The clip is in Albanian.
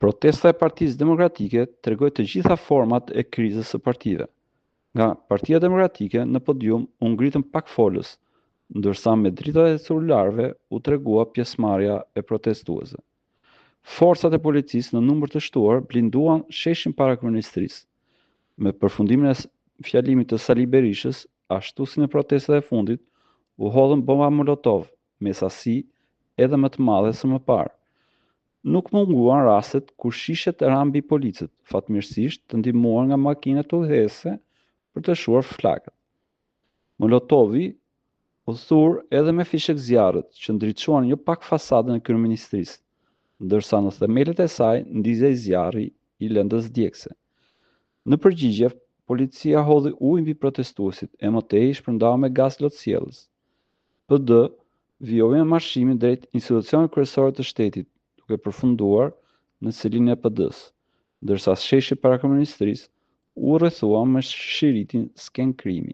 Protesta e Partisë Demokratike tregoi të gjitha format e krizës së partive. Nga Partia Demokratike në podium u ngritën pak folës, ndërsa me dritat e celularëve u tregua pjesëmarrja e protestuesve. Forcat e policisë në numër të shtuar blinduan sheshin para kryeministrisë. Me përfundimin e fjalimit të Sali Berishës, ashtu si në protestat e fundit, u hodhën bomba molotov, me sasi edhe më të madhe se më parë. Nuk munguan rastet kur shishet ran mbi policët, fatmirësisht të ndihmuar nga makinat udhëheqëse për të shuar flakët. Molotovi u thur edhe me fishek zjarrit që ndriçuan jo pak fasadën e kryeministrisë, ndërsa në themelet e saj ndizej zjarri i lëndës djegëse. Në përgjigje, policia hodhi ujë mbi protestuesit e mëtej shpërndau me gaz lotësjellës. PD vijoi me marshimin drejt institucioneve kryesore të shtetit, duke përfunduar në celinë e PD-s, ndërsa sheshi para kryeministrisë u rrethuan me shiritin sken krimi.